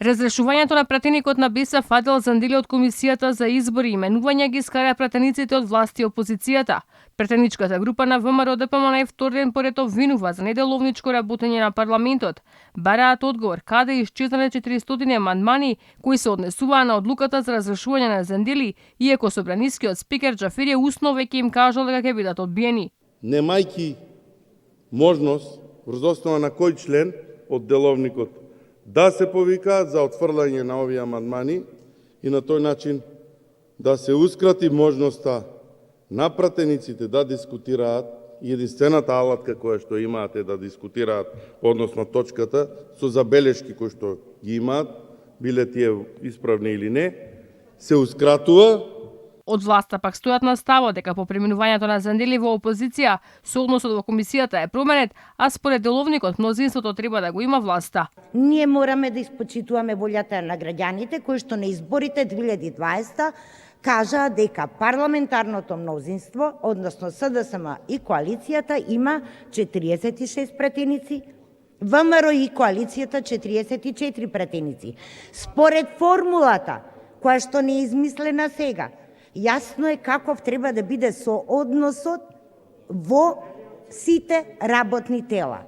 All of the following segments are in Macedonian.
Разрешувањето на пратеникот на БИСА Фадел Зандили од Комисијата за избори и именување ги скара пратениците од власти и опозицијата. Пратеничката група на ВМРО ДПМН втор ден поред обвинува за неделовничко работење на парламентот. Бараат одговор каде исчезнале 400 амандмани кои се однесуваа на одлуката за разрешување на Зандили, иако собранискиот спикер Џафери усно веќе им кажал дека ќе бидат одбиени. Немајќи можност врз основа на кој член од деловникот да се повикаат за отфрлање на овие амандмани и на тој начин да се ускрати можноста на пратениците да дискутираат и единствената алатка која што имаат е да дискутираат, односно точката, со забелешки кои што ги имаат, биле тие исправни или не, се ускратува. Од власта пак стојат на ставот дека по преминувањето на Зандили во опозиција, соодносот во комисијата е променет, а според деловникот мнозинството треба да го има власта. Ние мораме да испочитуваме волјата на граѓаните кои што на изборите 2020 кажаа дека парламентарното мнозинство, односно СДСМ и коалицијата има 46 пратеници, ВМРО и коалицијата 44 пратеници. Според формулата која што не е измислена сега, јасно е каков треба да биде соодносот во сите работни тела.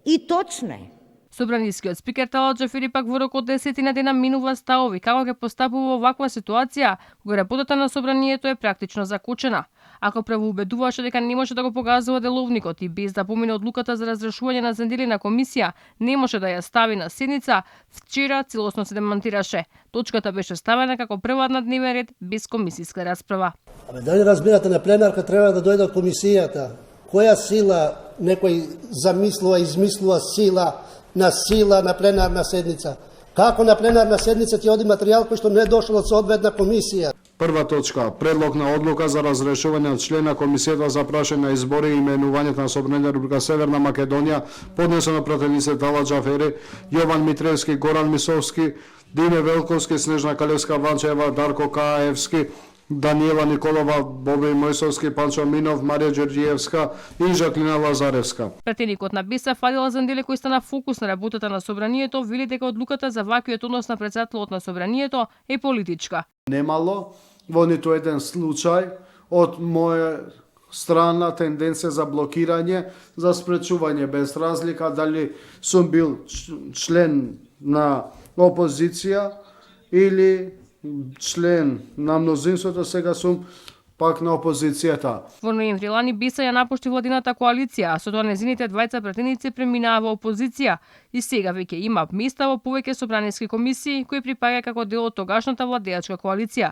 И точно е. Собранискиот спикер Талат Џафери пак во рок од 10 дена минува ставови како ќе постапува во ваква ситуација кога работата на собранието е практично закучена. Ако правоубедуваше дека не може да го погазува деловникот и без да помине одлуката за разрешување на Зандили на комисија, не може да ја стави на седница, вчера целосно се демонтираше. Точката беше ставена како прва на дневен ред без комисијска расправа. Дали разбирате, на пленарка треба да дојде комисијата? Која сила некој замислува, измислува сила на пленарна седница? Како на пленарна седница ќе оди материјал кој што не е дошол од соодветна комисија? Прва точка. Предлог на одлука за разрешување од член на Комисијата за прашање на избори и именувањето на Собранието Република Северна Македонија, поднесено пратениците Талат Џафери, Јован Митревски, Горан Мисовски, Дине Велковски, Снежна Калевска Ванчева, Дарко Каевски, Даниела Николова, Боби Мојсовски, Панчо Минов, Марија Ѓорѓиевска и Жаклина Лазаревска. Пратеникот на БИСА Фадел Зандили, кој стана фокус на работата на собранието, вели дека одлуката за ваквиот однос на претседателот на собранието е политичка. Немало во ниту еден случај од моја страна тенденција за блокирање, за спречување без разлика дали сум бил член на опозиција или член на мнозинството, сега сум пак на опозицијата. Во ноември лани БИСА ја напушти владината коалиција, а со тоа незините двајца пратеници преминаа во опозиција и сега веќе има места во повеќе собраниски комисии кои припаѓа како дел од тогашната владеачка коалиција.